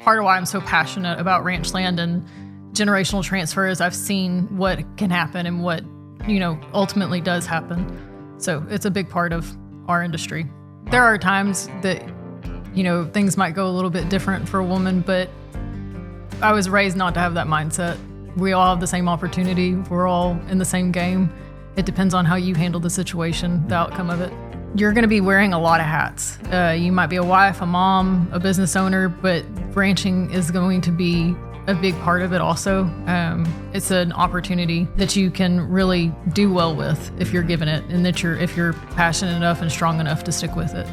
part of why I'm so passionate about ranch land and generational transfer is I've seen what can happen and what, ultimately does happen. So it's a big part of our industry. There are times that, things might go a little bit different for a woman, but I was raised not to have that mindset. We all have the same opportunity. We're all in the same game. It depends on how you handle the situation, the outcome of it. You're going to be wearing a lot of hats. You might be a wife, a mom, a business owner, but ranching is going to be a big part of it also. It's an opportunity that you can really do well with if you're given it, and that if you're passionate enough and strong enough to stick with it.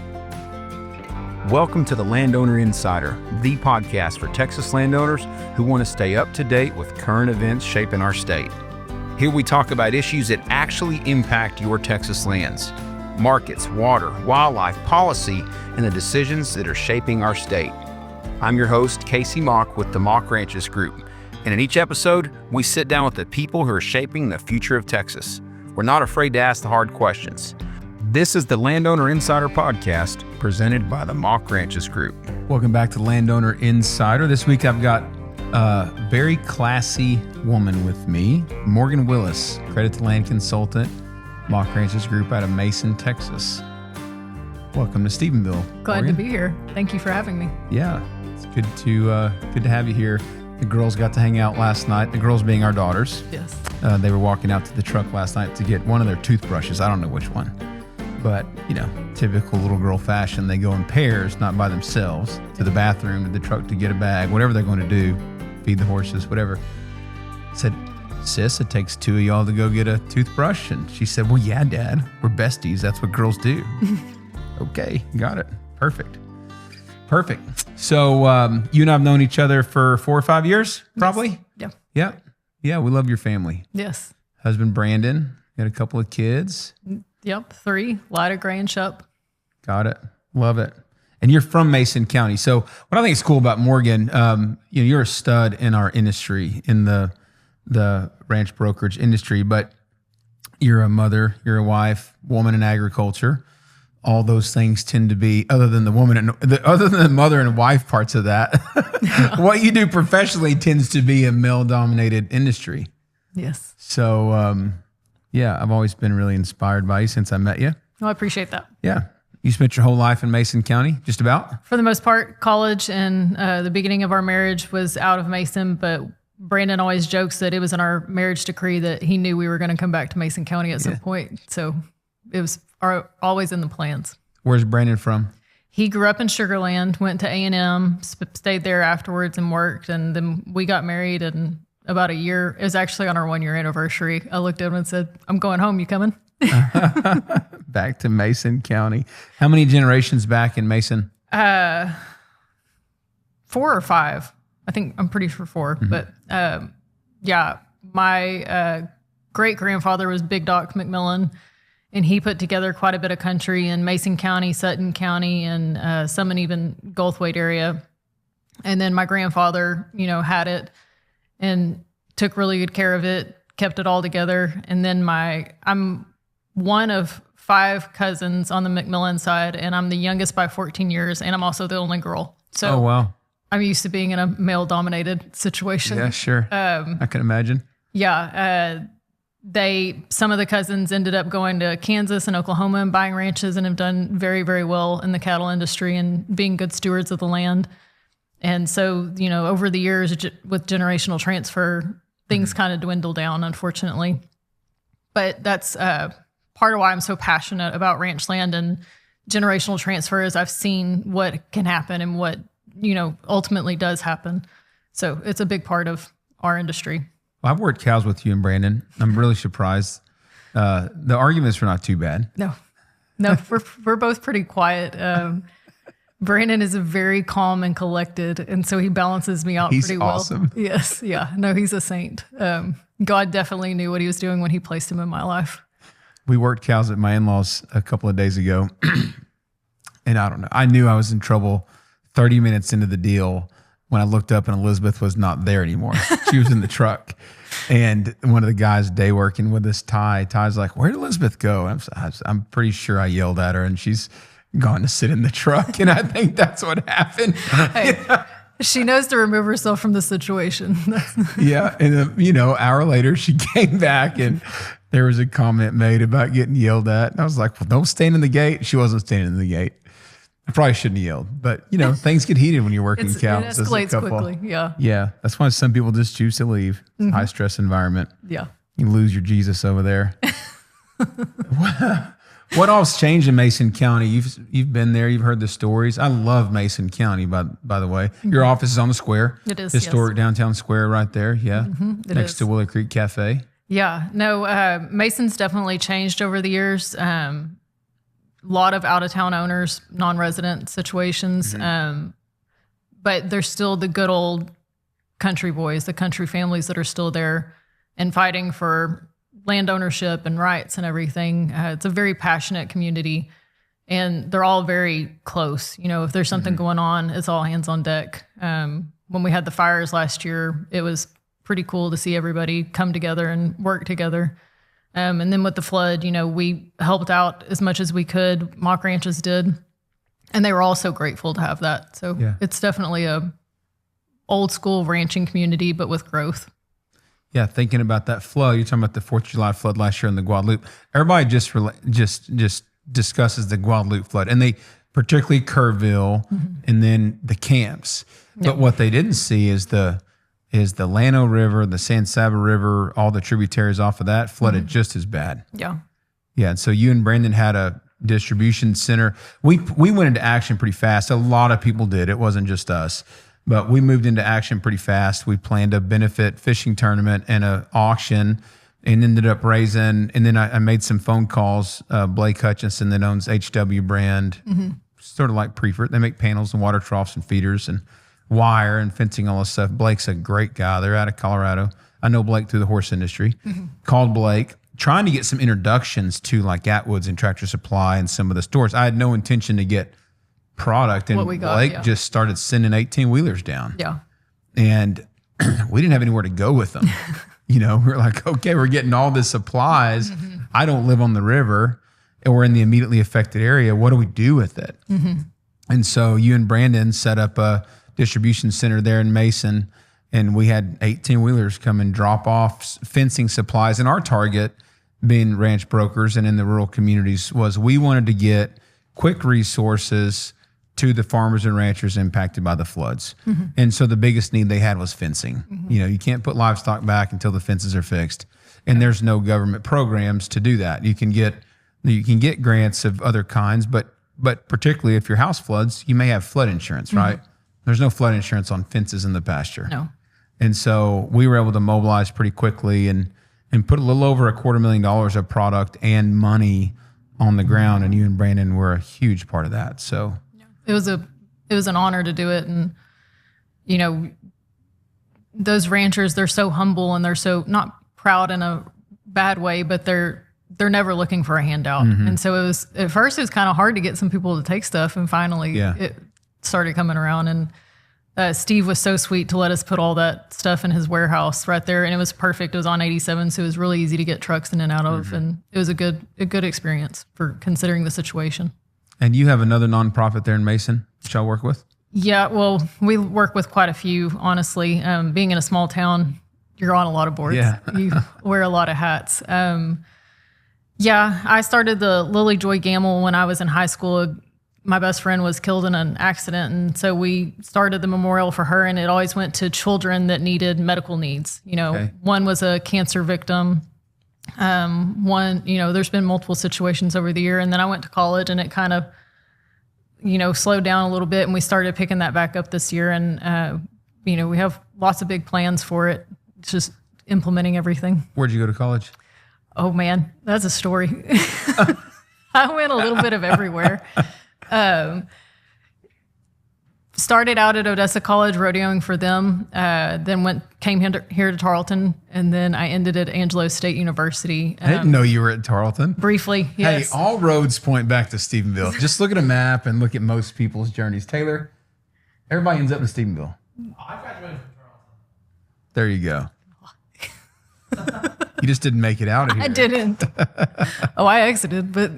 Welcome to the Landowner Insider, the podcast for Texas landowners who want to stay up to date with current events shaping our state. Here we talk about issues that actually impact your Texas lands, markets, water, wildlife, policy, and the decisions that are shaping our state. I'm your host, Kasey Mock with the Mock Ranches Group, and in each episode, we sit down with the people who are shaping the future of Texas. We're not afraid to ask the hard questions. This is the Landowner Insider Podcast, presented by the Mock Ranches Group. Welcome back to Landowner Insider. This week I've got a very classy woman with me, Morgan Willis, Accredited land consultant, Mock Ranches Group out of Mason, Texas. Welcome to Stephenville. Glad Morgan. to be here. Thank you for having me. Yeah, it's good to have you here. The girls got to hang out last night. The girls being our daughters. Yes. They were walking out to the truck last night to get one of their toothbrushes. I don't know which one. But, typical little girl fashion, they go in pairs, not by themselves, to the bathroom, to the truck to get a bag, whatever they're going to do, feed the horses, whatever. I said, sis, it takes two of y'all to go get a toothbrush. And she said, well, yeah, Dad, we're besties. That's what girls do. Okay, got it. Perfect. So you and I have known each other for 4 or 5 years, probably? Yes. Yeah, we love your family. Yes. Husband Brandon, got a couple of kids. Yep, 3, Lida, Gray, and Shup. Got it. Love it. And you're from Mason County. So what I think is cool about Morgan, you're a stud in our industry, in the ranch brokerage industry, but you're a mother, you're a wife, woman in agriculture. All those things tend to be, other than the mother and wife parts of that, what you do professionally tends to be a male-dominated industry. Yes. So, I've always been really inspired by you since I met you. Well, I appreciate that. Yeah. You spent your whole life in Mason County, just about? For the most part, college and the beginning of our marriage was out of Mason, but Brandon always jokes that it was in our marriage decree that he knew we were going to come back to Mason County at some point. So it was always in the plans. Where's Brandon from? He grew up in Sugar Land, went to A&M, stayed there afterwards and worked, and then we got married in about a year. It was actually on our 1-year anniversary. I looked at him and said, I'm going home. You coming? Back to Mason County. How many generations back in Mason? 4 or 5. I think I'm pretty sure 4. Mm-hmm. But my great-grandfather was Big Doc McMillan, and he put together quite a bit of country in Mason County, Sutton County, and some in even Goldthwaite area. And then my grandfather, had it and took really good care of it, kept it all together. And then I'm one of 5 cousins on the McMillan side, and I'm the youngest by 14 years, and I'm also the only girl. So oh, wow. I'm used to being in a male-dominated situation. Yeah, sure. I can imagine. Yeah. Some of the cousins ended up going to Kansas and Oklahoma and buying ranches and have done very, very well in the cattle industry and being good stewards of the land. And so, over the years with generational transfer, things kind of dwindle down, unfortunately. But that's part of why I'm so passionate about ranch land and generational transfer is I've seen what can happen and what, ultimately does happen. So it's a big part of our industry. Well, I've worked cows with you and Brandon. I'm really surprised. The arguments were not too bad. No, we're both pretty quiet. Brandon is very calm and collected, and so he balances me out pretty well. He's awesome. Yes, yeah. No, he's a saint. God definitely knew what he was doing when he placed him in my life. We worked cows at my in-laws a couple of days ago, and I don't know. I knew I was in trouble 30 minutes into the deal when I looked up and Elizabeth was not there anymore. She was in the truck. And one of the guys day working with us, Ty's like, where'd Elizabeth go? I'm pretty sure I yelled at her and she's gone to sit in the truck. And I think that's what happened. Hey, She knows to remove herself from the situation. Yeah. And, hour later, she came back and there was a comment made about getting yelled at. And I was like, well, don't stand in the gate. She wasn't standing in the gate. I probably shouldn't have yelled. But, things get heated when you're working cows. It escalates quickly. Yeah. Yeah. That's why some people just choose to leave. It's a high stress environment. Yeah. You lose your Jesus over there. What all's changed in Mason County? You've been there. You've heard the stories. I love Mason County, by the way. Your office is on the square. It is, Historic downtown square right there. Yeah. Next to Willow Creek Cafe. Yeah. No, Mason's definitely changed over the years. A lot of out-of-town owners, non-resident situations. But there's still the good old country boys, the country families that are still there and fighting for land ownership and rights and everything. It's a very passionate community, and they're all very close. If there's something going on, it's all hands on deck. When we had the fires last year, it was pretty cool to see everybody come together and work together. And then with the flood, we helped out as much as we could. Mock Ranches did, and they were all so grateful to have that. So It's definitely a old school ranching community, but with growth. Yeah, thinking about that flood, you're talking about the 4th of July flood last year in the Guadalupe. Everybody just discusses the Guadalupe flood, and they particularly Kerrville and then the camps. But what they didn't see is the Llano River, the San Saba River, all the tributaries off of that flooded just as bad. Yeah. Yeah, and so you and Brandon had a distribution center. We went into action pretty fast. A lot of people did. It wasn't just us. But we moved into action pretty fast. We planned a benefit fishing tournament and an auction and ended up raising, and then I made some phone calls. Blake Hutchinson that owns HW Brand, sort of like Prefert. They make panels and water troughs and feeders and wire and fencing, all this stuff. Blake's a great guy. They're out of Colorado. I know Blake through the horse industry. Called Blake, trying to get some introductions to like Atwoods and Tractor Supply and some of the stores. I had no intention to get product, and Blake just started sending 18-wheelers down. Yeah. And we didn't have anywhere to go with them. We're like, okay, we're getting all this supplies. I don't live on the river, and we're in the immediately affected area. What do we do with it? And so you and Brandon set up a distribution center there in Mason, and we had 18-wheelers come and drop off fencing supplies. And our target, being ranch brokers and in the rural communities, was we wanted to get quick resources to the farmers and ranchers impacted by the floods. And so the biggest need they had was fencing. You can't put livestock back until the fences are fixed. And there's no government programs to do that. You can get grants of other kinds, but particularly if your house floods, you may have flood insurance, right? There's no flood insurance on fences in the pasture. No. And so we were able to mobilize pretty quickly and put a little over $250,000 of product and money on the ground, and you and Brandon were a huge part of that. So it was an honor to do it. And those ranchers, they're so humble and they're so not proud in a bad way, but they're never looking for a handout. And so at first it was kind of hard to get some people to take stuff, and finally it started coming around. And Steve was so sweet to let us put all that stuff in his warehouse right there, and it was perfect. It was on 87, so it was really easy to get trucks in and out of, and it was a good experience for considering the situation. And you have another nonprofit there in Mason that y'all work with? Yeah, well, we work with quite a few, honestly. Being in a small town, you're on a lot of boards. Yeah. You wear a lot of hats. I started the Lily Joy Gamble when I was in high school. My best friend was killed in an accident, and so we started the memorial for her, and it always went to children that needed medical needs. One was a cancer victim. There's been multiple situations over the year, and then I went to college, and it kind of, slowed down a little bit, and we started picking that back up this year, and we have lots of big plans for it. It's just implementing everything. Where'd you go to college? Oh man, that's a story. I went a little bit of everywhere. Started out at Odessa College rodeoing for them, then came here to Tarleton, and then I ended at Angelo State University. I didn't know you were at Tarleton. Briefly, yes. Hey, all roads point back to Stephenville. Just look at a map and look at most people's journeys. Taylor, everybody ends up in Stephenville. I graduated from Tarleton. There you go. You just didn't make it out of here. I didn't. I exited, but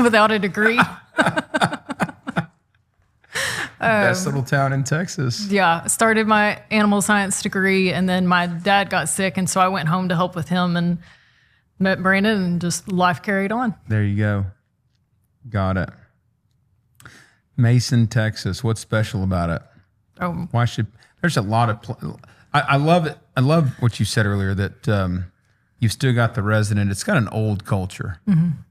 without a degree. Best little town in Texas. Yeah, started my animal science degree, and then my dad got sick, and so I went home to help with him and met Brandon, and just life carried on. There you go. Got it. Mason, Texas. What's special about it? Oh, Why should there's a lot of I love it. I love what you said earlier that you've still got the resident. It's got an old culture.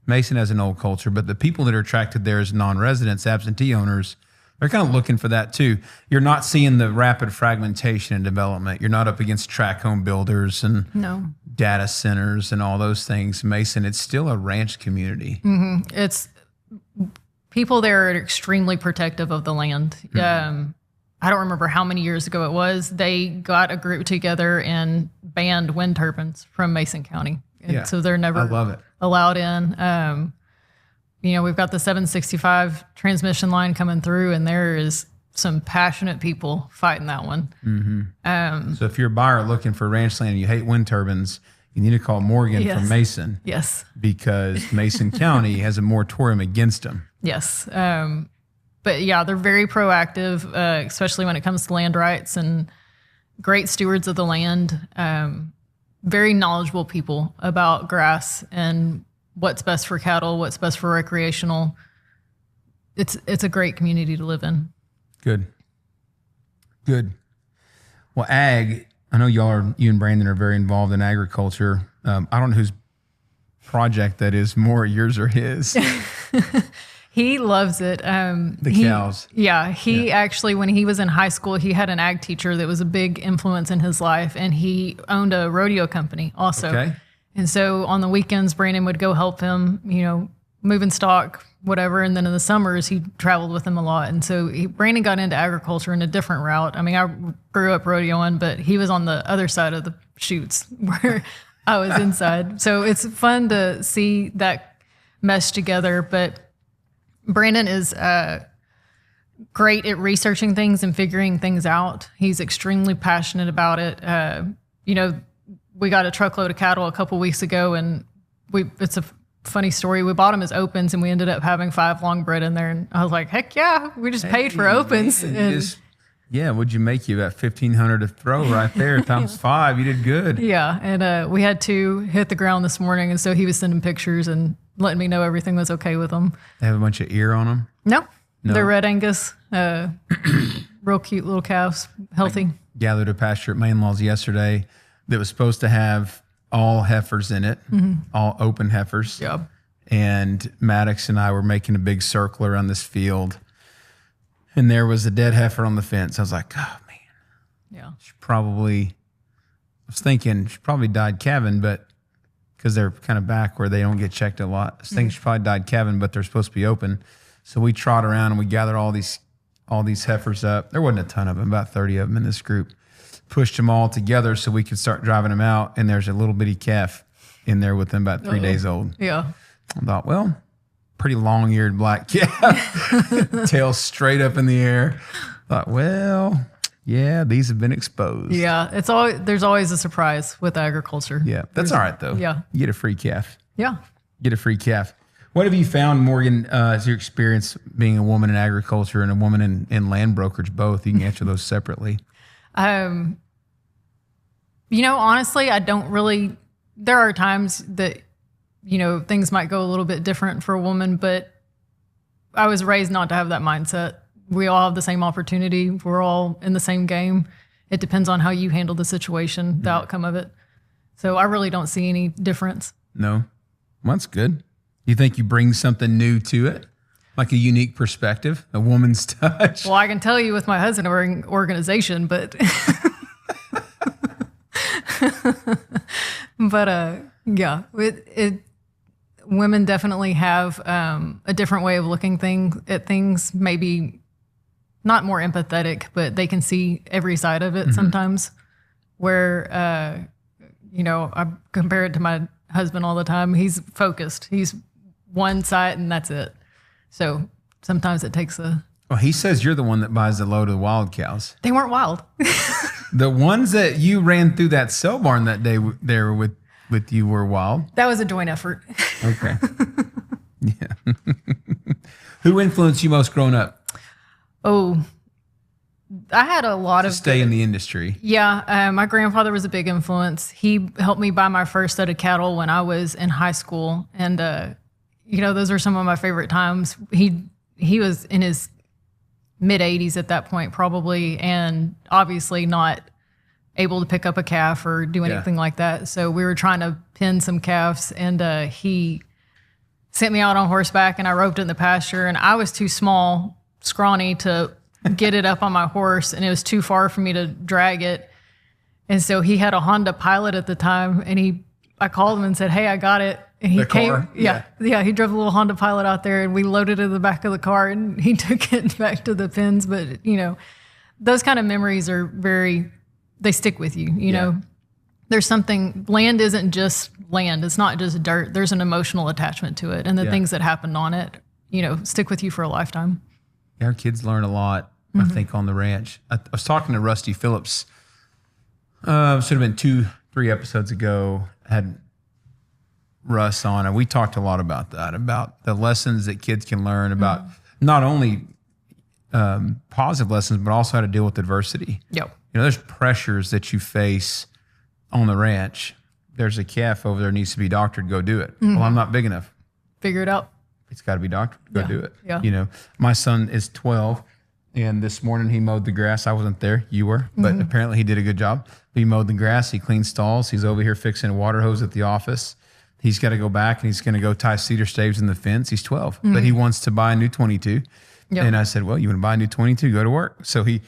Mason has an old culture, but the people that are attracted there as non-residents, absentee owners, they're kind of looking for that too. You're not seeing the rapid fragmentation and development. You're not up against tract home builders and data centers and all those things. Mason, it's still a ranch community. it's people there are extremely protective of the land. I don't remember how many years ago it was. They got a group together and banned wind turbines from Mason County. And so they're never I love it. allowed in. We've got the 765 transmission line coming through, and there is some passionate people fighting that one. So if you're a buyer looking for ranch land and you hate wind turbines, you need to call Morgan from Mason. Yes. Because Mason County has a moratorium against them. Yes. But yeah, they're very proactive, especially when it comes to land rights, and great stewards of the land. Very knowledgeable people about grass and what's best for cattle, what's best for recreational. It's a great community to live in. Good. Well, ag, I know you and Brandon are very involved in agriculture. I don't know whose project that is more, yours or his. He loves it. The cows. Yeah. He actually, when he was in high school, he had an ag teacher that was a big influence in his life, and he owned a rodeo company also. Okay. And so on the weekends, Brandon would go help him, moving stock, whatever. And then in the summers, he traveled with him a lot. And so Brandon got into agriculture in a different route. I mean, I grew up rodeoing, but he was on the other side of the chutes where I was inside. So it's fun to see that mesh together. But Brandon is great at researching things and figuring things out. He's extremely passionate about it. We got a truckload of cattle a couple weeks ago, and it's a funny story. We bought them as opens, and we ended up having 5 long bred in there. And I was like, heck yeah, we just paid for opens. Man, what'd you make you? About $1,500 to throw right there times 5. You did good. Yeah, and we had 2 hit the ground this morning, and so he was sending pictures and letting me know everything was okay with them. They have a bunch of ear on them? No. They're Red Angus, real cute little calves, healthy. I gathered a pasture at Mainlaws yesterday that was supposed to have all heifers in it, all open heifers. Yeah. And Maddox and I were making a big circle around this field, and there was a dead heifer on the fence. I was like, oh, man. Yeah. I was thinking she probably died calving, but because they're kind of back where they don't get checked a lot. I was thinking she probably died calving, but they're supposed to be open. So we trot around and we gathered all these heifers up. There wasn't a ton of them, about 30 of them in this group. Pushed them all together so we could start driving them out. And there's a little bitty calf in there with them about 3 days old. Yeah. I thought, well, pretty long-eared black calf, tail straight up in the air. Thought, well, yeah, these have been exposed. Yeah, there's always a surprise with agriculture. Yeah, that's all right though. Yeah. You get a free calf. Yeah. Get a free calf. What have you found, Morgan, as your experience being a woman in agriculture and a woman in land brokerage both? You can answer those separately. Honestly, I don't really, there are times that, things might go a little bit different for a woman, but I was raised not to have that mindset. We all have the same opportunity. We're all in the same game. It depends on how you handle the situation, the outcome of it. So I really don't see any difference. No. Well, that's good. You think you bring something new to it? Like a unique perspective, a woman's touch? Well, I can tell you with my husband, we're in organization, but yeah, women definitely have a different way of looking at things, maybe not more empathetic, but they can see every side of it sometimes, where, I compare it to my husband all the time. He's focused. He's one side and that's it. So sometimes it takes Well, he says you're the one that buys the load of the wild cows. They weren't wild. The ones that you ran through that sale barn that day there with you were wild? That was a joint effort. Okay. Yeah. Who influenced you most growing up? Oh, I had a lot of stay in the industry. Yeah, my grandfather was a big influence. He helped me buy my first set of cattle when I was in high school, and those are some of my favorite times. He was in his mid 80s at that point, probably, and obviously not able to pick up a calf or do anything like that. So we were trying to pin some calves, and he sent me out on horseback, and I roped in the pasture, and I was too small, scrawny to get it up on my horse, and it was too far for me to drag it. And so he had a Honda Pilot at the time, and I called him and said, "Hey, I got it." And he came. Car? Yeah. He drove a little Honda Pilot out there, and we loaded it in the back of the car, and he took it back to the pens. But those kind of memories are they stick with you. You know, there's something. Land isn't just land. It's not just dirt. There's an emotional attachment to it, and the things that happened on it, stick with you for a lifetime. Our kids learn a lot, I think, on the ranch. I was talking to Rusty Phillips, should have been 2-3 episodes ago, had Russ on, and we talked a lot about that, about the lessons that kids can learn about not only positive lessons, but also how to deal with adversity. Yep. There's pressures that you face on the ranch. There's a calf over there needs to be doctored, go do it. Well, I'm not big enough. Figure it out. It's got to be doctored. Go do it. Yeah. My son is 12, and this morning he mowed the grass. I wasn't there. You were. But apparently he did a good job. He mowed the grass. He cleaned stalls. He's over here fixing a water hose at the office. He's got to go back, and he's going to go tie cedar staves in the fence. He's 12, but he wants to buy a new 22. Yep. And I said, well, you want to buy a new 22? Go to work. So he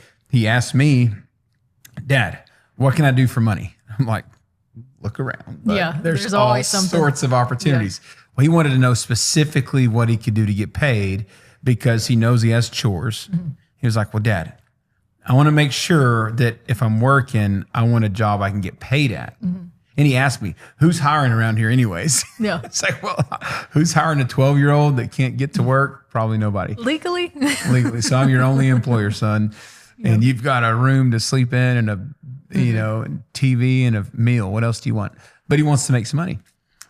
asked me, Dad, what can I do for money? I'm like, look around. But there's always all something. sorts of opportunities. Yeah. Well, he wanted to know specifically what he could do to get paid because he knows he has chores. He was like, well, Dad, I want to make sure that if I'm working, I want a job I can get paid at. And he asked me, who's hiring around here anyways? Yeah. It's like, well, who's hiring a 12-year-old that can't get to work? Probably nobody. Legally. So I'm your only employer, son. And you've got a room to sleep in and a TV and a meal. What else do you want? But he wants to make some money.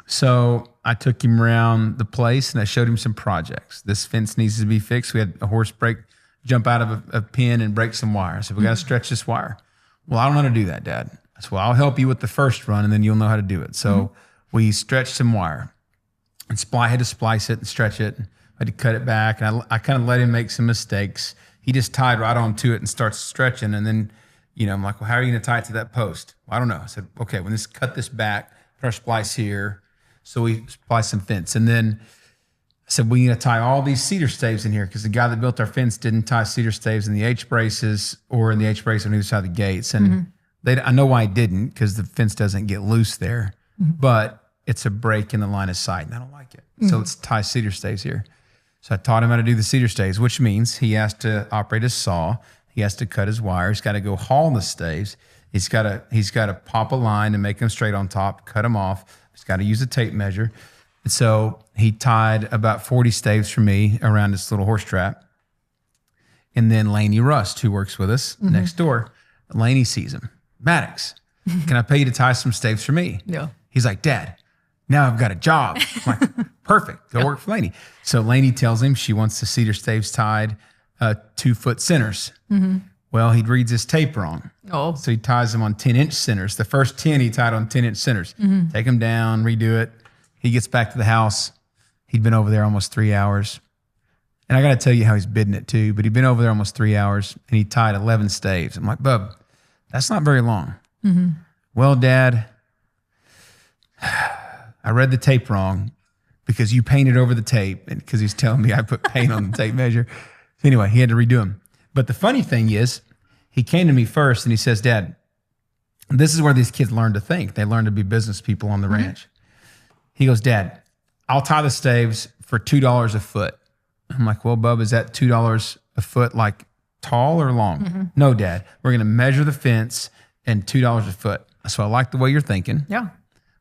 So I took him around the place and I showed him some projects. This fence needs to be fixed. We had a horse jump out of a pen and break some wire. I said, we got to stretch this wire. Well, I don't know how to do that, Dad. I said, well, I'll help you with the first run and then you'll know how to do it. So we stretched some wire and I had to splice it and stretch it. I had to cut it back. And I kind of let him make some mistakes. He just tied right onto it and starts stretching. And then, I'm like, well, how are you going to tie it to that post? Well, I don't know. I said, okay, cut this back, put our splice here. So we spliced some fence. And then I said, we need to tie all these cedar staves in here because the guy that built our fence didn't tie cedar staves in the H braces or in the H brace on either side of the gates. And I know why he didn't because the fence doesn't get loose there, but it's a break in the line of sight and I don't like it. So let's tie cedar staves here. So I taught him how to do the cedar staves, which means he has to operate his saw. He has to cut his wire. He's got to go haul the staves. He's got to pop a line and make them straight on top, cut them off. He's got to use a tape measure. And so he tied about 40 staves for me around this little horse trap. And then Laney Rust, who works with us next door, Laney sees him. Maddox, can I pay you to tie some staves for me? Yeah. He's like, Dad, now I've got a job. I'm like, perfect. Go work for Laney. So Laney tells him she wants the cedar staves tied 2-foot centers. Well, he reads his tape wrong. Oh. So he ties them on 10-inch centers. The first 10 he tied on 10-inch centers. Take them down, redo it. He gets back to the house. He'd been over there almost 3 hours. And I got to tell you how he's bidding it too, but he'd been over there almost 3 hours and he tied 11 staves. I'm like, Bub, that's not very long. Well, Dad, I read the tape wrong because you painted over the tape and because he's telling me I put paint on the tape measure. Anyway, he had to redo them. But the funny thing is, he came to me first and he says, Dad, this is where these kids learn to think. They learn to be business people on the ranch. He goes, Dad, I'll tie the staves for $2 a foot. I'm like, well, Bub, is that $2 a foot like tall or long? No, Dad, we're going to measure the fence and $2 a foot. So I like the way you're thinking. Yeah.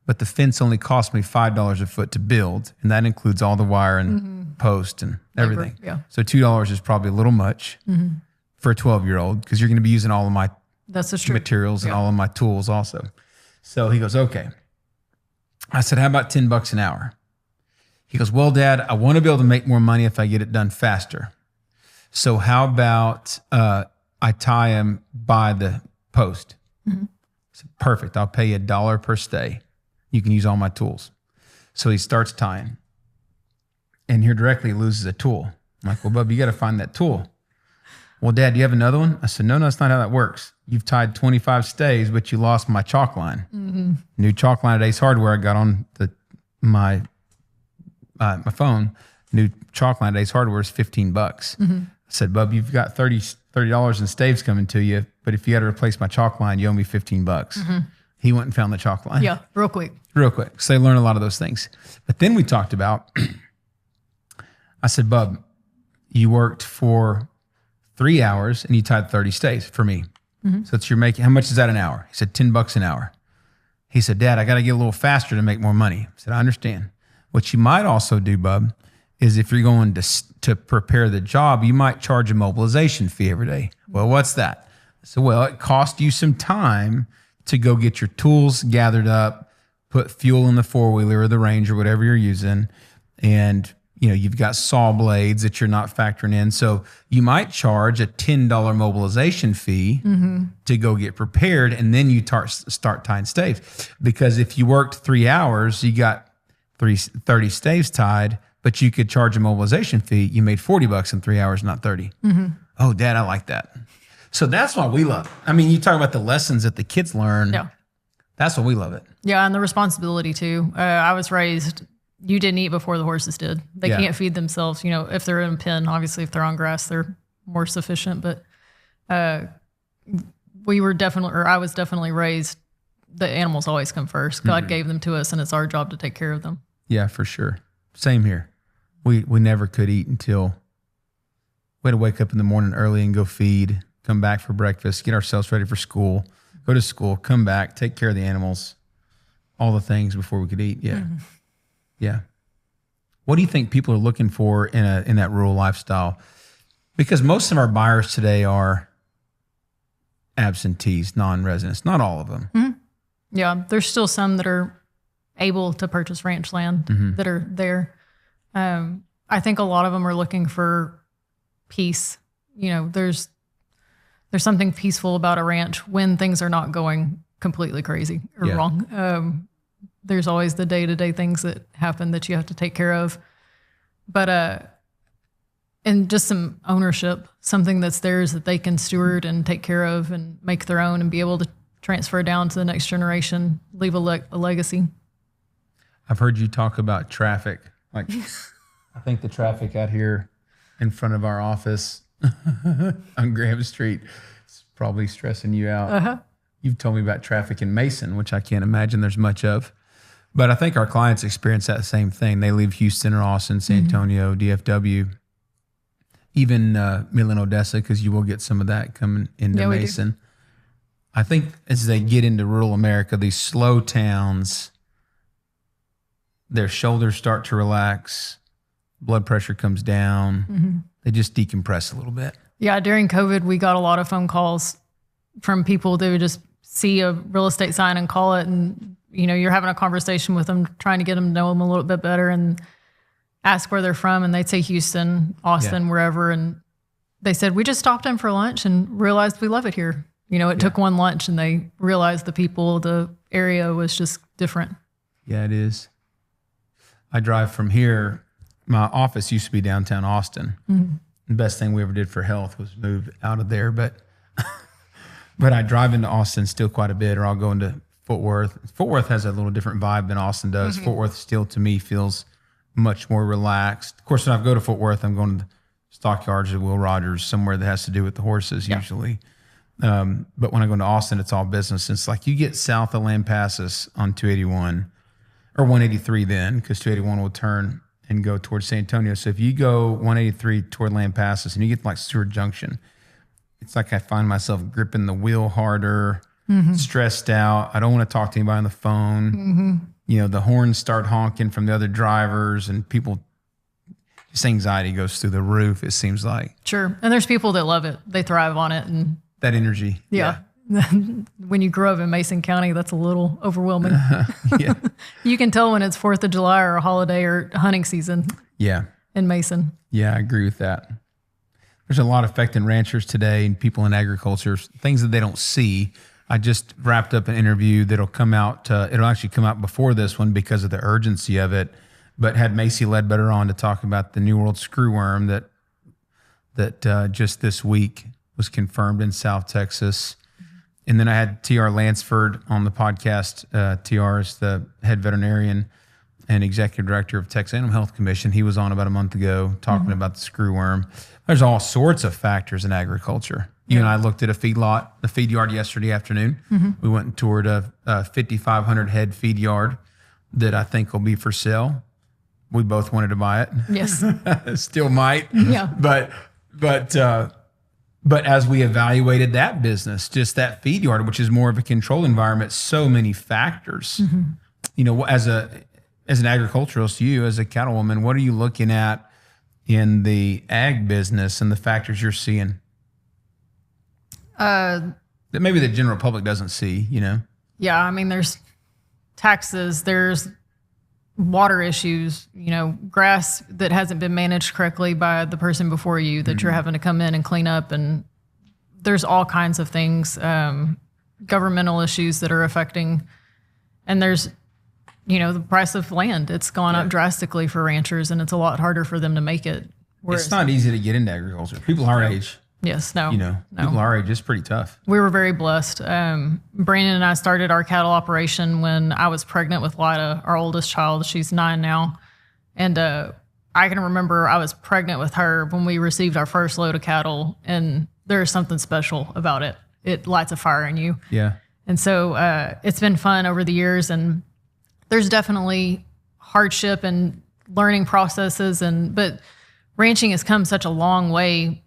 But the fence only cost me $5 a foot to build, and that includes all the wire and post and everything. Yeah. So $2 is probably a little much for a 12-year-old because you're going to be using all of my materials and all of my tools also. So he goes, okay. I said, how about $10 an hour? He goes, well, Dad, I want to be able to make more money if I get it done faster. So how about I tie him by the post. I said, perfect. I'll pay you $1 per stay. You can use all my tools. So he starts tying. And here directly he loses a tool. I'm like, well, Bub, you got to find that tool. Well, Dad, do you have another one? I said, no, that's not how that works. You've tied 25 stays, but you lost my chalk line. New chalk line at Ace Hardware. I got on my phone. New chalk line at Ace Hardware is $15. I said, Bub, you've got $30 in staves coming to you, but if you had to replace my chalk line, you owe me $15. He went and found the chalk line. Yeah, real quick. Real quick. So they learn a lot of those things. But then we talked about, I said, Bub, you worked for 3 hours and you tied 30 stays for me. So you're making, how much is that an hour? He said, $10 an hour. He said, Dad, I got to get a little faster to make more money. I said, I understand. What you might also do, Bub, is if you're going to prepare the job, you might charge a mobilization fee every day. Well, what's that? So, well, it costs you some time to go get your tools gathered up, put fuel in the four-wheeler or the Range or whatever you're using, and you've got saw blades that you're not factoring in. So you might charge a $10 mobilization fee to go get prepared, and then you start tying staves. Because if you worked 3 hours, you got 30 staves tied, but you could charge a mobilization fee. You made $40 in 3 hours, not 30. Oh, Dad, I like that. So that's why we love it. I mean, you talk about the lessons that the kids learn. Yeah. That's why we love it. Yeah, and the responsibility too. I was raised, you didn't eat before the horses did. They can't feed themselves. If they're in a pen, obviously if they're on grass, they're more sufficient. But I was definitely raised, the animals always come first. God gave them to us, and it's our job to take care of them. Yeah, for sure. Same here. We never could eat until we had to wake up in the morning early and go feed, come back for breakfast, get ourselves ready for school, go to school, come back, take care of the animals, all the things before we could eat. Yeah. Yeah. What do you think people are looking for in that rural lifestyle? Because most of our buyers today are absentees, non-residents, not all of them. Yeah, there's still some that are able to purchase ranch land that are there. I think a lot of them are looking for peace. There's something peaceful about a ranch when things are not going completely crazy or wrong. There's always the day-to-day things that happen that you have to take care of. But and just some ownership, something that's theirs that they can steward and take care of and make their own and be able to transfer down to the next generation, leave a legacy. I've heard you talk about traffic. Like, I think the traffic out here in front of our office on Graham Street is probably stressing you out. You've told me about traffic in Mason, which I can't imagine there's much of. But I think our clients experience that same thing. They leave Houston or Austin, San Antonio, DFW, even Midland, Odessa, because you will get some of that coming into Mason. I think as they get into rural America, these slow towns, their shoulders start to relax, blood pressure comes down, they just decompress a little bit. Yeah, during COVID, we got a lot of phone calls from people that would just see a real estate sign and call it, and you're having a conversation with them, trying to get them to know them a little bit better and ask where they're from, and they'd say Houston, Austin, wherever, and they said, we just stopped in for lunch and realized we love it here. It took one lunch and they realized the people, the area was just different. Yeah, it is. I drive from here. My office used to be downtown Austin. The best thing we ever did for health was move out of there. But I drive into Austin still quite a bit, or I'll go into Fort Worth. Fort Worth has a little different vibe than Austin does. Fort Worth still, to me, feels much more relaxed. Of course, when I go to Fort Worth, I'm going to the stockyards of Will Rogers, somewhere that has to do with the horses usually. But when I go into Austin, it's all business. It's like you get south of Lampasas on 281 or 183 then, because 281 will turn and go towards San Antonio. So if you go 183 toward Lampasas and you get to like Seward Junction, it's like I find myself gripping the wheel harder, stressed out. I don't want to talk to anybody on the phone. The horns start honking from the other drivers, and people, just anxiety goes through the roof, it seems like. Sure. And there's people that love it. They thrive on it. And that energy. Yeah. When you grow up in Mason County, that's a little overwhelming. You can tell when it's 4th of July or a holiday or hunting season. Yeah. In Mason. Yeah, I agree with that. there's a lot affecting ranchers today and people in agriculture, things that they don't see. I just wrapped up an interview that'll come out. It'll actually come out before this one because of the urgency of it. But had Macy Ledbetter on to talk about the New World screwworm that just this week was confirmed in South Texas. And then I had T.R. Lansford on the podcast. T.R. is the head veterinarian and executive director of Texas Animal Health Commission. He was on about a month ago talking about the screwworm. There's all sorts of factors in agriculture. You and I looked at a feed yard yesterday afternoon. We went and toured a 5,500 head feed yard that I think will be for sale. We both wanted to buy it. Yes. Still might. Yeah. But as we evaluated that business, just that feed yard, which is more of a controlled environment, so many factors. You know, as an agriculturalist, you as a cattlewoman, what are you looking at in the ag business and the factors you're seeing that maybe the general public doesn't see? You know. Yeah, I mean, there's taxes, there's water issues, you know, grass that hasn't been managed correctly by the person before you that you're having to come in and clean up. And there's all kinds of things, governmental issues that are affecting. And there's, you know, the price of land. It's gone up drastically for ranchers, and it's a lot harder for them to make it. Whereas, it's not easy to get into agriculture. People our age, yes, no. you know, people our age, it's pretty tough. We were very blessed. Brandon and I started our cattle operation when I was pregnant with Lida, our oldest child. She's 9 now. And I can remember I was pregnant with her when we received our first load of cattle, and there's something special about it. It lights a fire in you. Yeah. And so it's been fun over the years, and there's definitely hardship and learning processes, but ranching has come such a long way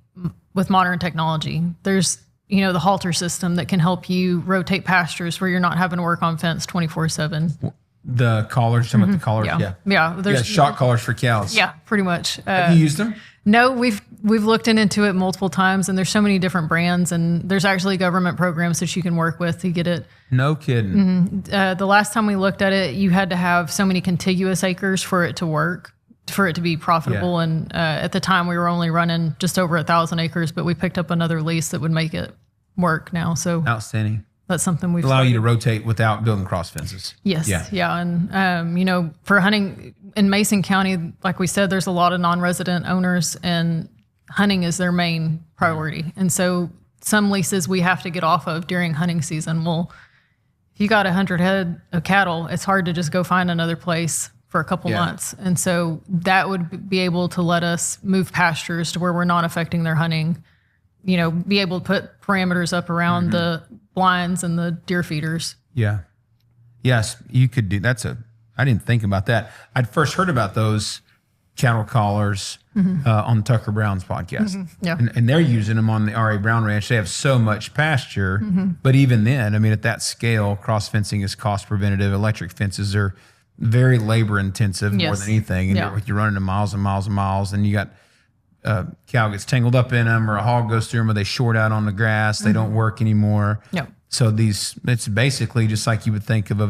with modern technology. There's, you know, the halter system that can help you rotate pastures where you're not having to work on fence 24/7. The collars, some of the collars, Yeah. There's shock collars for cows. Yeah, pretty much. Have you used them? No, we've looked into it multiple times, and there's so many different brands, and there's actually government programs that you can work with to get it. No kidding. The last time we looked at it, you had to have so many contiguous acres for it to work, for it to be profitable. Yeah. And at the time, we were only running just over 1,000 acres, but we picked up another lease that would make it work now. So Outstanding. that's something we've Allow you to started. rotate without building cross fences. Yes. Yeah. Yeah. And, you know, for hunting in Mason County, like we said, there's a lot of non-resident owners, and hunting is their main priority. And so some leases we have to get off of during hunting season. Well, if you got 100 head of cattle, it's hard to just go find another place for a couple months. And so that would be able to let us move pastures to where we're not affecting their hunting, you know, be able to put parameters up around the blinds and the deer feeders. Yeah. Yes, you could do. I didn't think about that. I'd first heard about those cattle collars on Tucker Brown's podcast. Yeah. And they're using them on the R.A. Brown Ranch. They have so much pasture. But even then, I mean, at that scale, cross fencing is cost preventative. Electric fences are very labor intensive more Yes. than anything. And you're running to miles and miles and miles, and you got cow gets tangled up in them, or a hog goes through them, or they short out on the grass. They don't work anymore. Yeah. So it's basically just like you would think of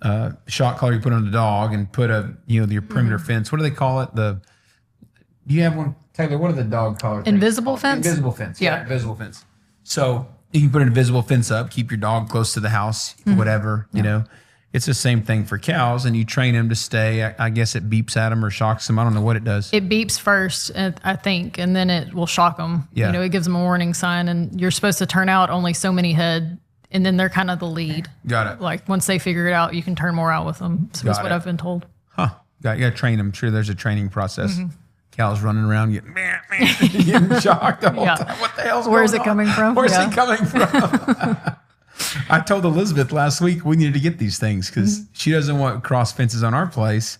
a shock collar you put on the dog, and put your perimeter fence. What do they call it? Do you have one, Taylor? What are the dog collars? Invisible fence? Invisible fence. Yeah. Invisible fence. So you can put an invisible fence up, keep your dog close to the house, whatever, you know. It's the same thing for cows, and you train them to stay. I guess it beeps at them or shocks them. I don't know what it does. It beeps first, I think, and then it will shock them. Yeah. You know, it gives them a warning sign, and you're supposed to turn out only so many head, and then they're kind of the lead. Got it. Like once they figure it out, you can turn more out with them. So that's what I've been told. Huh. You got to train them. Sure, there's a training process. Cows running around getting shocked the whole time. What the hell's Where's going it coming on? from? Where's Yeah. it coming from? I told Elizabeth last week we needed to get these things because she doesn't want cross fences on our place,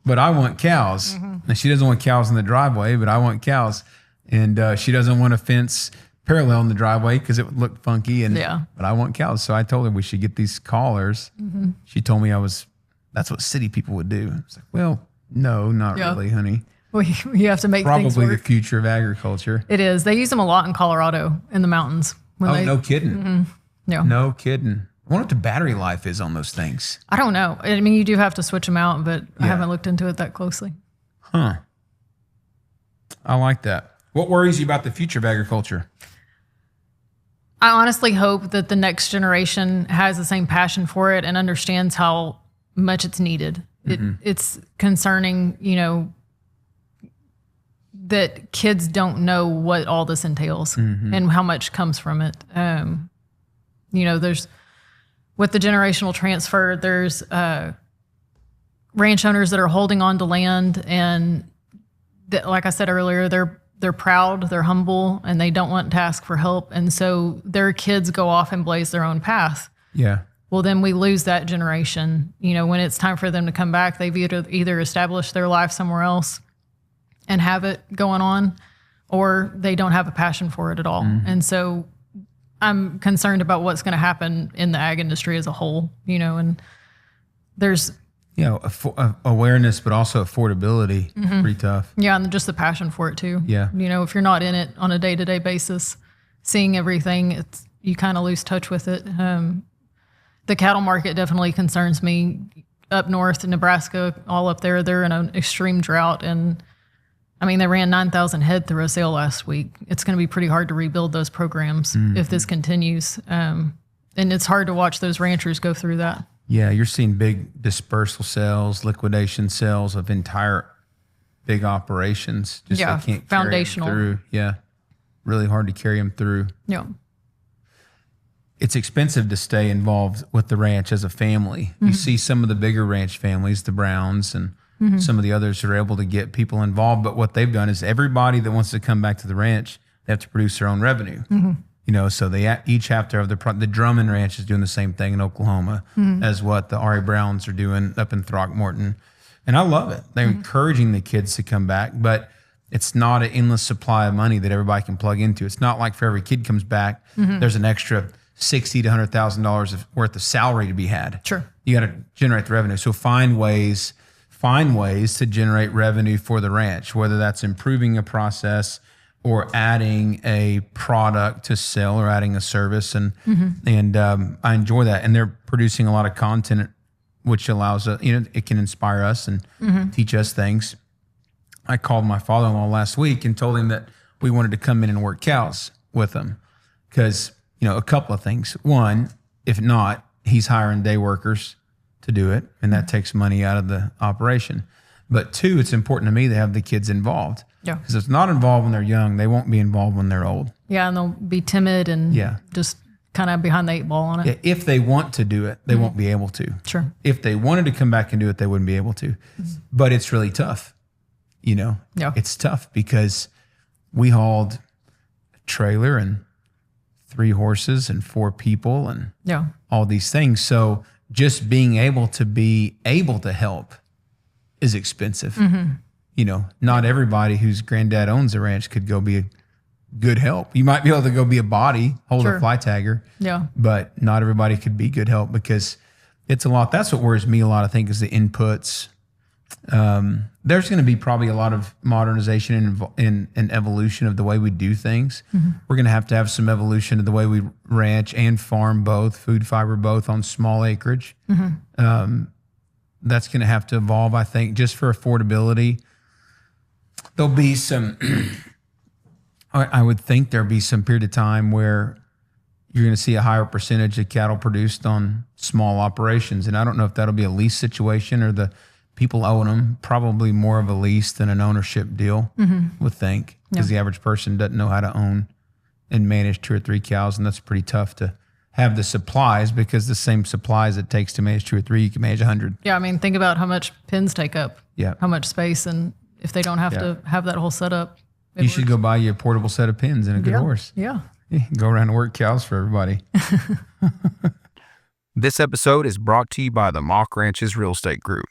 but I want cows. And she doesn't want cows in the driveway, but I want cows. And she doesn't want a fence parallel in the driveway because it would look funky. But I want cows. So I told her we should get these collars. She told me that's what city people would do. I was like, well, no, not really, honey. Well, you have to make things Probably the work. future of agriculture. It is. They use them a lot in Colorado in the mountains. No kidding. Yeah. No kidding. I wonder what the battery life is on those things. I don't know. I mean, you do have to switch them out, but I haven't looked into it that closely. Huh. I like that. What worries you about the future of agriculture? I honestly hope that the next generation has the same passion for it and understands how much it's needed. It's concerning, that kids don't know what all this entails and how much comes from it. There's with the generational transfer, there's ranch owners that are holding on to land, and that, like I said earlier, they're proud, they're humble, and they don't want to ask for help. And so their kids go off and blaze their own path. Yeah. Well, then we lose that generation. When it's time for them to come back, they've either established their life somewhere else and have it going on, or they don't have a passion for it at all. And so I'm concerned about what's going to happen in the ag industry as a whole, and there's awareness, but also affordability. Pretty tough. Yeah, and just the passion for it too. Yeah. If you're not in it on a day-to-day basis, seeing everything, you kind of lose touch with it. The cattle market definitely concerns me. Up north in Nebraska, all up there, they're in an extreme drought. And they ran 9,000 head through a sale last week. It's going to be pretty hard to rebuild those programs if this continues. And it's hard to watch those ranchers go through that. Yeah, you're seeing big dispersal sales, liquidation sales of entire big operations. Just they can't foundational. Carry them through. Yeah, really hard to carry them through. Yeah. It's expensive to stay involved with the ranch as a family. You see some of the bigger ranch families, the Browns and some of the others are able to get people involved. But what they've done is everybody that wants to come back to the ranch, they have to produce their own revenue. So they each have to have the Drummond Ranch is doing the same thing in Oklahoma as what the Ari Browns are doing up in Throckmorton. And I love it. They're encouraging the kids to come back, but it's not an endless supply of money that everybody can plug into. It's not like for every kid comes back, there's an extra $60,000 to $100,000 worth of salary to be had. Sure. You got to generate the revenue. So find ways to generate revenue for the ranch, whether that's improving a process or adding a product to sell or adding a service. And I enjoy that. And they're producing a lot of content, which allows us, it can inspire us and teach us things. I called my father-in-law last week and told him that we wanted to come in and work cows with him because, a couple of things. One, if not, he's hiring day workers to do it, and that takes money out of the operation. But two, it's important to me to have the kids involved. Yeah. Because if it's not involved when they're young, they won't be involved when they're old. Yeah, and they'll be timid and just kind of behind the 8 ball on it. If they want to do it, they won't be able to. Sure. If they wanted to come back and do it, they wouldn't be able to. But it's really tough. Yeah. It's tough because we hauled a trailer and 3 horses and 4 people and all these things. So just being able to help is expensive. Not everybody whose granddad owns a ranch could go be a good help. You might be able to go be a body, hold a fly tagger. Yeah. But not everybody could be good help because it's a lot. That's what worries me a lot, I think, is the inputs. There's going to be probably a lot of modernization and evolution of the way we do things. We're going to have some evolution of the way we ranch and farm both, food fiber both on small acreage. That's going to have to evolve, I think, just for affordability. There'll be some, I would think there'll be some period of time where you're going to see a higher percentage of cattle produced on small operations. And I don't know if that'll be a lease situation or the people own them, probably more of a lease than an ownership deal, would think, because the average person doesn't know how to own and manage 2 or 3 cows, and that's pretty tough to have the supplies because the same supplies it takes to manage 2 or 3, you can manage 100. Yeah, think about how much pens take up, how much space, and if they don't have to have that whole setup. You should go buy you a portable set of pens and a good horse. Yeah. Go around and work cows for everybody. This episode is brought to you by the Mock Ranches Real Estate Group.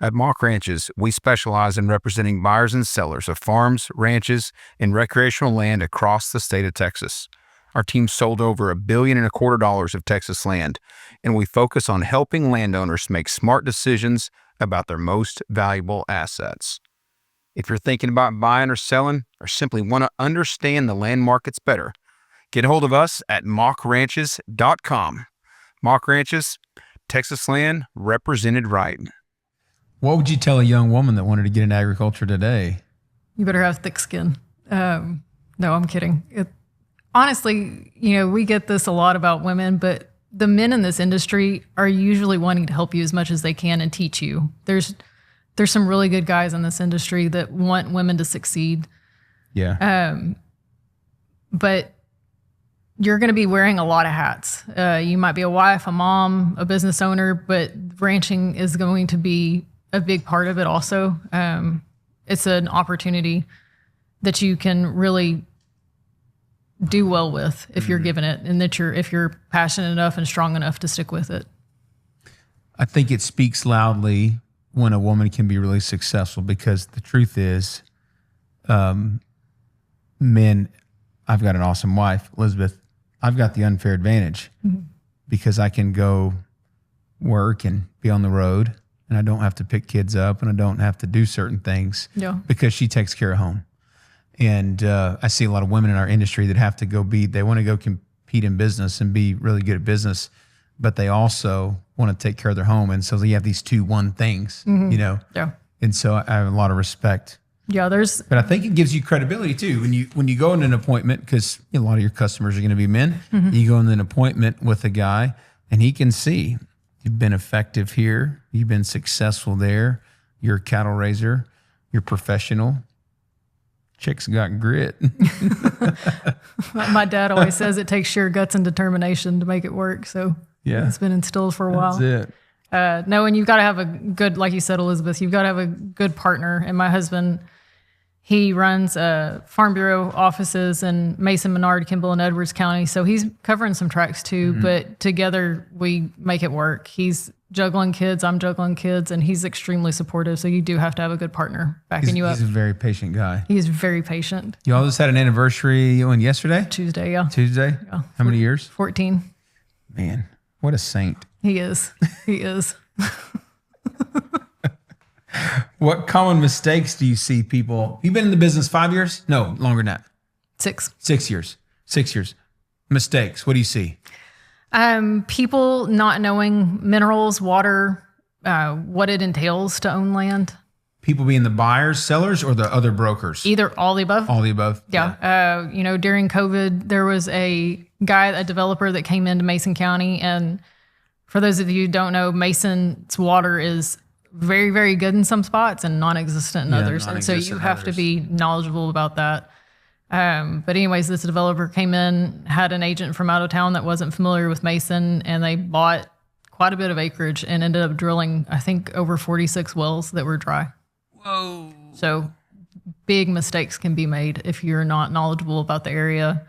At Mock Ranches, we specialize in representing buyers and sellers of farms, ranches, and recreational land across the state of Texas. Our team sold over $1.25 billion of Texas land, and we focus on helping landowners make smart decisions about their most valuable assets. If you're thinking about buying or selling, or simply want to understand the land markets better, get a hold of us at mockranches.com. Mock Ranches, Texas land represented right. What would you tell a young woman that wanted to get into agriculture today? You better have thick skin. No, I'm kidding. Honestly, we get this a lot about women, but the men in this industry are usually wanting to help you as much as they can and teach you. There's some really good guys in this industry that want women to succeed. Yeah. But you're going to be wearing a lot of hats. You might be a wife, a mom, a business owner, but ranching is going to be a big part of it also. It's an opportunity that you can really do well with if you're given it, and that if you're passionate enough and strong enough to stick with it. I think it speaks loudly when a woman can be really successful, because the truth is, men, I've got an awesome wife, Elizabeth. I've got the unfair advantage because I can go work and be on the road, and I don't have to pick kids up, and I don't have to do certain things because she takes care of home. And I see a lot of women in our industry that have to they want to go compete in business and be really good at business, but they also want to take care of their home. And so you have these one things, Yeah. And so I have a lot of respect. Yeah, But I think it gives you credibility too. When you go in an appointment, because a lot of your customers are going to be men, you go in an appointment with a guy and he can see you've been effective here, you've been successful there, you're a cattle raiser, you're professional. Chick's got grit. My dad always says it takes sheer guts and determination to make it work. So it's been instilled for a while. That's it. No, and you've got to have a good, like you said, Elizabeth, you've got to have a good partner. And my husband, he runs Farm Bureau offices in Mason, Menard, Kimball, and Edwards County. So he's covering some tracks too, but together we make it work. He's juggling kids, I'm juggling kids, and he's extremely supportive. So you do have to have a good partner backing you up. He's a very patient guy. He's very patient. You all just had an anniversary yesterday? Tuesday, yeah. Tuesday? Yeah. How many years? 14. Man, what a saint. He is. He is. What common mistakes do you see people? You've been in the business 5 years? No, longer than that. 6. 6 years. 6 years. Mistakes. What do you see? People not knowing minerals, water, what it entails to own land. People being the buyers, sellers, or the other brokers? Either all the above. All the above? Yeah. During COVID, there was a developer that came into Mason County. And for those of you who don't know, Mason's water is very, very good in some spots and non-existent in others. And so you have to be knowledgeable about that. But anyways, this developer came in, had an agent from out of town that wasn't familiar with Mason, and they bought quite a bit of acreage and ended up drilling, I think, over 46 wells that were dry. Whoa. So big mistakes can be made if you're not knowledgeable about the area.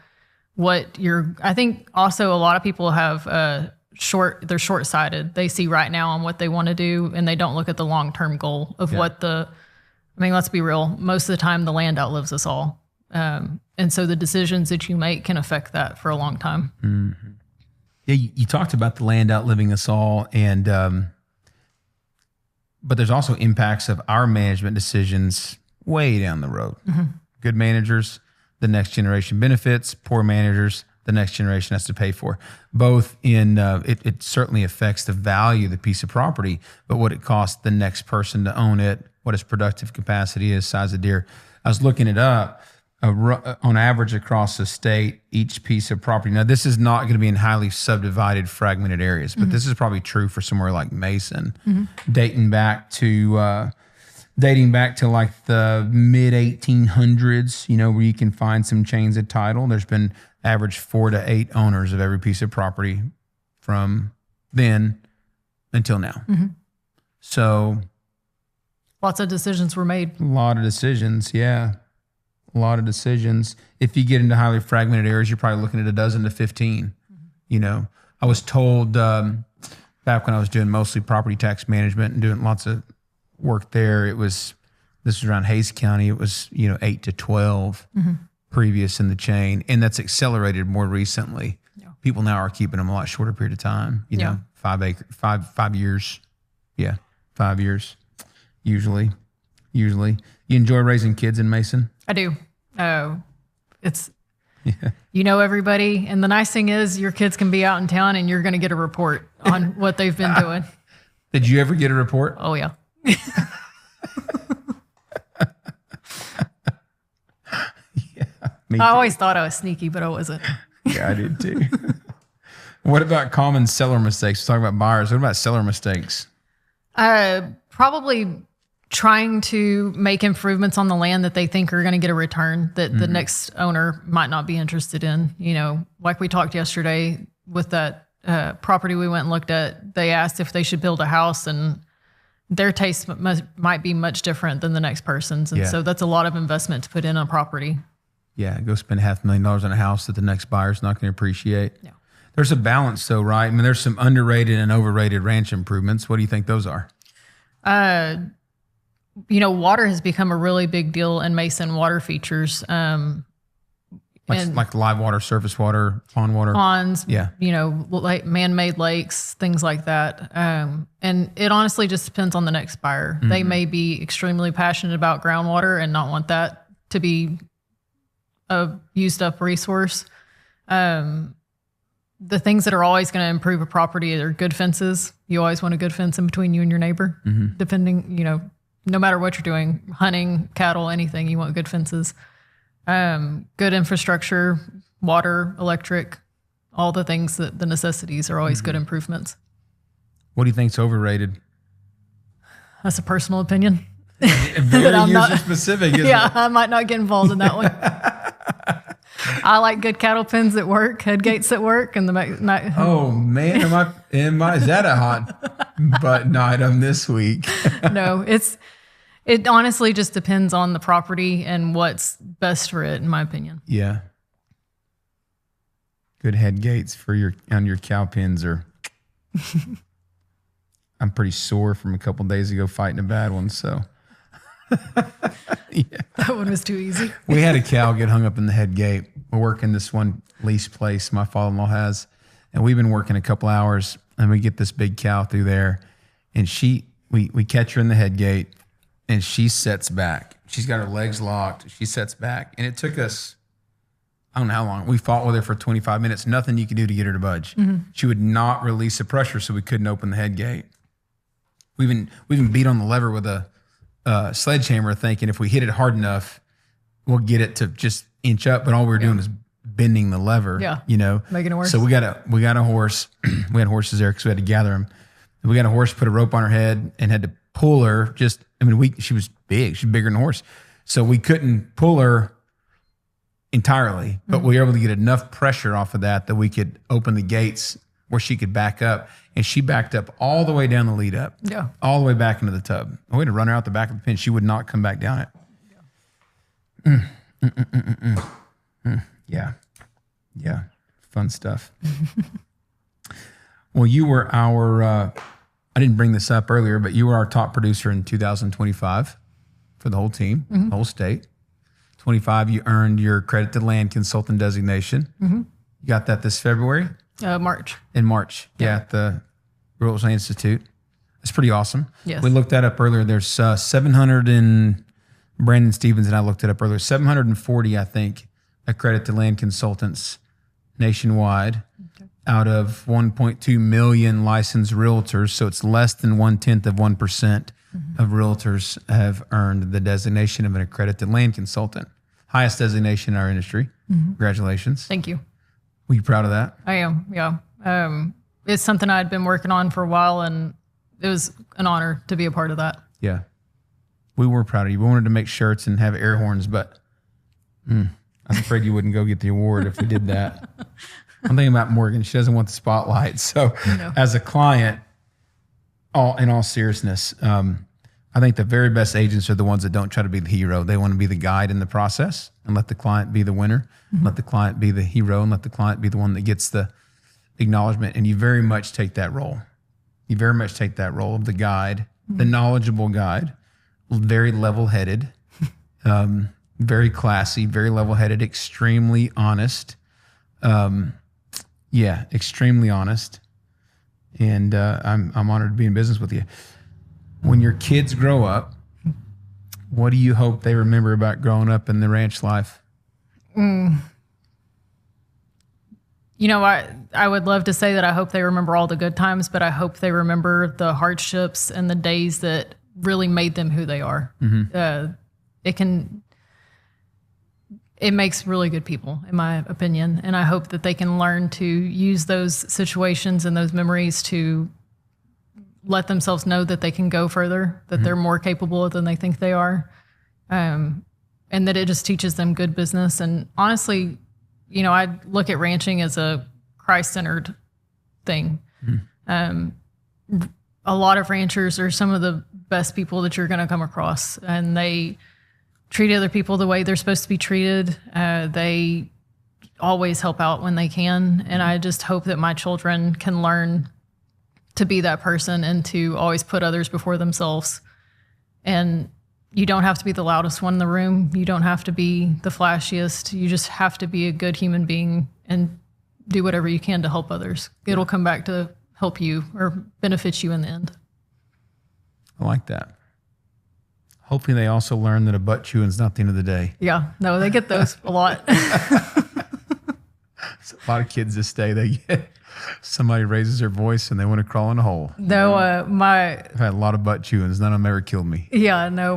I think also a lot of people have they're short-sighted. They see right now on what they want to do, and they don't look at the long-term goal of let's be real. Most of the time, the land outlives us all. And so the decisions that you make can affect that for a long time. Mm-hmm. Yeah, you talked about the land outliving us all, and but there's also impacts of our management decisions way down the road. Mm-hmm. Good managers, the next generation benefits. Poor managers, the next generation has to pay for. Both in it certainly affects the value of the piece of property, but what it costs the next person to own it, what its productive capacity is, size of deer. I was looking it up. On average across the state, each piece of property. Now, this is not going to be in highly subdivided, fragmented areas, but this is probably true for somewhere like Mason, dating back to like the mid 1800s. Where you can find some chains of title. There's been average 4 to 8 owners of every piece of property from then until now. Mm-hmm. So, lots of decisions were made. A lot of decisions, yeah. A lot of decisions. If you get into highly fragmented areas, you're probably looking at 12 to 15. Mm-hmm. I was told back when I was doing mostly property tax management and doing lots of work there, this was around Hays County. It was 8 to 12 previous in the chain, and that's accelerated more recently. Yeah. People now are keeping them a lot shorter period of time. 5 years. Yeah, 5 years usually. You enjoy raising kids in Mason? I do. Everybody. And the nice thing is your kids can be out in town and you're going to get a report on what they've been doing. Did you ever get a report? Oh, yeah. I always thought I was sneaky, but I wasn't. Yeah, I did too. What about common seller mistakes? We're talking about buyers. What about seller mistakes? Probably trying to make improvements on the land that they think are going to get a return that the next owner might not be interested in. You know, like we talked yesterday with that property we went and looked at, they asked if they should build a house, and their taste might be much different than the next person's. And so that's a lot of investment to put in a property. Yeah, go spend $500,000 on a house that the next buyer's not going to appreciate. Yeah. There's a balance though, right? I mean, there's some underrated and overrated ranch improvements. What do you think those are? You know, water has become a really big deal in Mason water features. Like live water, surface water, pond water. Ponds, Yeah. you know, like man-made lakes, things like that. And it honestly just depends on the next buyer. They may be extremely passionate about groundwater and not want that to be a used up resource. The things that are always going to improve a property are good fences. You always want a good fence in between you and your neighbor, depending, you know, no matter what you're doing, hunting, cattle, anything, you want good fences. Good infrastructure, water, electric, all the things that the necessities are always good improvements. What do you think's overrated? That's a personal opinion. Very user specific, isn't it? I might not get involved in that one. I like good cattle pens that work, head gates that work, and Oh man, is that a hot button item this week? No, it honestly just depends on the property and what's best for it, in my opinion. Yeah. Good head gates on your cow pens are. I'm pretty sore from a couple days ago fighting a bad one, so. Yeah. That one was too easy. We had a cow get hung up in the head gate. We're working this one lease place my father-in-law has, and we've been working a couple hours, and we get this big cow through there, and we catch her in the head gate, and she sets back. She's got her legs locked. She sets back, and it took us, I don't know how long. We fought with her for 25 minutes. Nothing you could do to get her to budge. She would not release the pressure, so we couldn't open the head gate. We even beat on the lever with a sledgehammer, thinking if we hit it hard enough, we'll get it to just inch up. But all we were doing is bending the lever. Yeah, you know, making it worse. So we got a horse. We had horses there because we had to gather them. And we got a horse, put a rope on her head, and had to pull her. She was big. She's bigger than a horse, so we couldn't pull her entirely. But we were able to get enough pressure off of that we could open the gates where she could back up. And she backed up all the way down the lead up. Yeah. All the way back into the tub. We had to run her out the back of the pen. She would not come back down it. Yeah. Yeah. Fun stuff. Well, you were I didn't bring this up earlier, but you were our top producer in 2025 for the whole team, the whole state. 25, you earned your accredited land consultant designation. You got that this February? March. In March, at the Rural Land Institute. It's pretty awesome. Yes. We looked that up earlier. There's 700 and Brandon Stevens and I looked it up earlier. 740, I think, accredited land consultants nationwide out of 1.2 million licensed realtors. So it's less than 1/10% of realtors have earned the designation of an accredited land consultant. Highest designation in our industry. Congratulations. Thank you. Were you proud of that? I am, yeah. It's something I'd been working on for a while, and it was an honor to be a part of that. Yeah. We were proud of you. We wanted to make shirts and have air horns, but I was afraid you wouldn't go get the award if we did that. I'm thinking about Morgan. She doesn't want the spotlight. So as a client, in all seriousness, I think the very best agents are the ones that don't try to be the hero. They want to be the guide in the process and let the client be the winner, let the client be the hero, and let the client be the one that gets the acknowledgement. And you very much take that role. You very much take that role of the guide, the knowledgeable guide, very level-headed, very classy, very level-headed, extremely honest. Extremely honest. And I'm honored to be in business with you. When your kids grow up, what do you hope they remember about growing up in the ranch life? You know, I would love to say that I hope they remember all the good times, but I hope they remember the hardships and the days that really made them who they are. it makes really good people, in my opinion. And I hope that they can learn to use those situations and those memories to let themselves know that they can go further, that they're more capable than they think they are. And that it just teaches them good business. And honestly, you know, I look at ranching as a Christ-centered thing. A lot of ranchers are some of the best people that you're going to come across, and they treat other people the way they're supposed to be treated. They always help out when they can. And I just hope that my children can learn to be that person and to always put others before themselves. And you don't have to be the loudest one in the room. You don't have to be the flashiest. You just have to be a good human being and do whatever you can to help others. It'll come back to help you or benefit you in the end. I like that. Hopefully they also learn that a butt chewing is not the end of the day. Yeah, no, they get those a lot. A lot of kids this day, they get somebody raises their voice and they want to crawl in a hole. No, I've had a lot of butt chewings. None of them ever killed me. Yeah, no,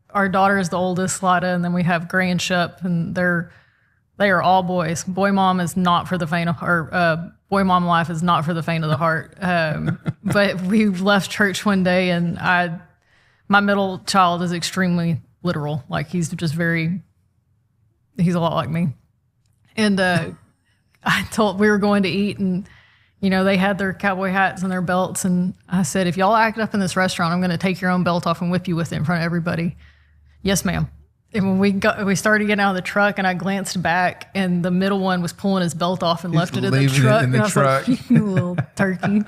our daughter is the oldest, Lada, and then we have Gray and Shep, and they are all boys. Boy mom is not for the faint of heart. Boy mom life is not for the faint of the heart. But we left church one day, and my middle child is extremely literal. Like he's a lot like me. And we were going to eat, and you know, they had their cowboy hats and their belts, and I said, if y'all act up in this restaurant, I'm going to take your own belt off and whip you with it in front of everybody. Yes, ma'am. And when we started getting out of the truck, and I glanced back, and the middle one was pulling his belt off and left it in the truck. And I was like, you little turkey.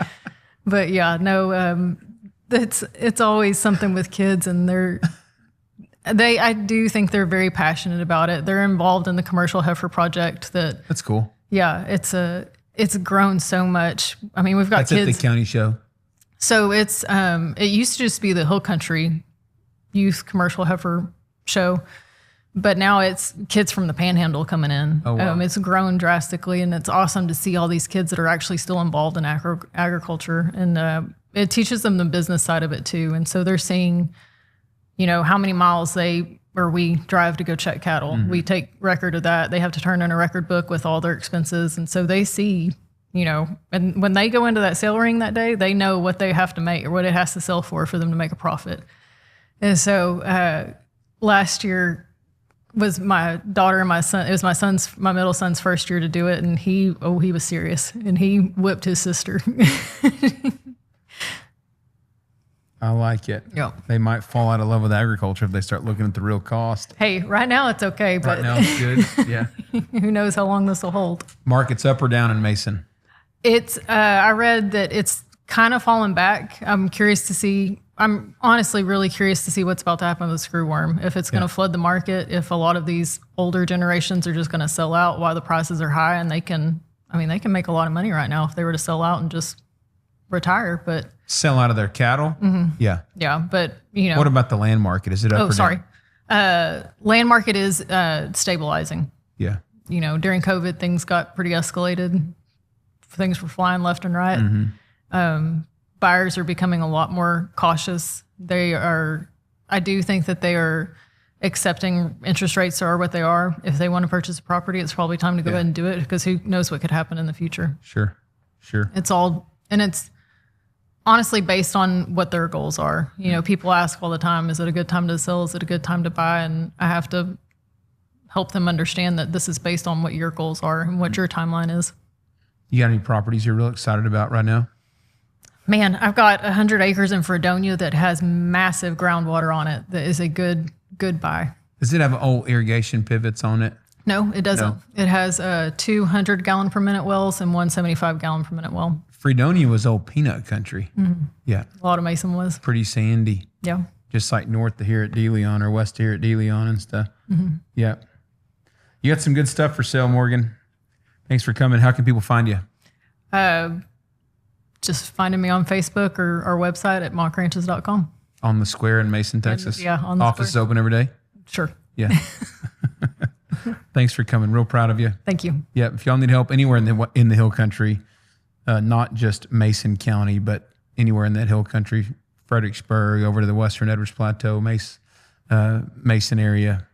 But yeah, no, it's always something with kids, and I do think they're very passionate about it. They're involved in the Commercial Heifer Project. That's cool. Yeah, it's grown so much. I mean, we've got That's kids. at the county show. So it used to just be the Hill Country Youth Commercial Heifer Show, but now it's kids from the Panhandle coming in. Oh, wow. It's grown drastically, and it's awesome to see all these kids that are actually still involved in agriculture, and it teaches them the business side of it too. And so they're seeing, you know, how many miles we drive to go check cattle. Mm-hmm. We take record of that. They have to turn in a record book with all their expenses, and so they see, you know, and when they go into that sale ring that day, they know what they have to make or what it has to sell for them to make a profit. And so last year was my daughter and my son. It was my middle son's first year to do it, and he was serious, and he whipped his sister. I like it. Yeah. They might fall out of love with agriculture if they start looking at the real cost. Hey, right now it's okay, but Right now it's good. Yeah. who knows how long this will hold. Market's up or down in Mason? It's I read that it's kind of fallen back. I'm honestly really curious to see what's about to happen with the screwworm. If it's going to flood the market, if a lot of these older generations are just going to sell out while the prices are high, and they can make a lot of money right now if they were to sell out and just retire. But Sell out of their cattle? Mm-hmm. Yeah. Yeah, but you know. What about the land market? Is it up or down? Land market is stabilizing. Yeah. You know, during COVID, things got pretty escalated. Things were flying left and right. Mm-hmm. Buyers are becoming a lot more cautious. I do think that they are accepting interest rates are what they are. If they want to purchase a property, it's probably time to go ahead and do it, because who knows what could happen in the future. Sure. It's honestly based on what their goals are. You know, people ask all the time, is it a good time to sell? Is it a good time to buy? And I have to help them understand that this is based on what your goals are and what your timeline is. You got any properties you're real excited about right now? Man, I've got 100 acres in Fredonia that has massive groundwater on it. That is a good buy. Does it have old irrigation pivots on it? No, it doesn't. No. It has 200 gallon per minute wells and 175 gallon per minute well. Fredonia was old peanut country. Mm-hmm. Yeah. A lot of Mason was. Pretty sandy. Yeah. Just like north of here at DeLeon or west here at DeLeon and stuff. Mm-hmm. Yeah. You got some good stuff for sale, Morgan. Thanks for coming. How can people find you? Just finding me on Facebook or our website at mockranches.com. On the square in Mason, Texas? Yeah, on the Office is square. open every day? Sure. Yeah. Thanks for coming. Real proud of you. Thank you. Yeah. If y'all need help anywhere in the Hill Country, not just Mason County, but anywhere in that Hill Country, Fredericksburg, over to the Western Edwards Plateau, Mason area,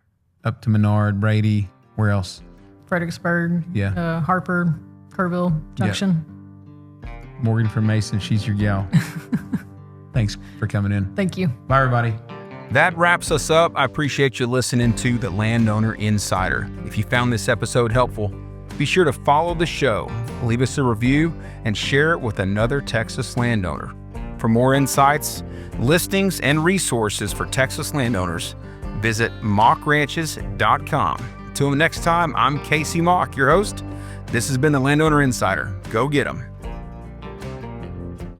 up to Menard, Brady, Where else? Fredericksburg, Yeah. Harper, Kerrville, Junction. Morgan from Mason, she's your gal. Thanks for coming in. Thank you. Bye, everybody. That wraps us up. I appreciate you listening to The Landowner Insider. If you found this episode helpful, be sure to follow the show, leave us a review, and share it with another Texas landowner. For more insights, listings, and resources for Texas landowners, visit mockranches.com. Till next time, I'm Kasey Mock, your host. This has been The Landowner Insider. Go get 'em.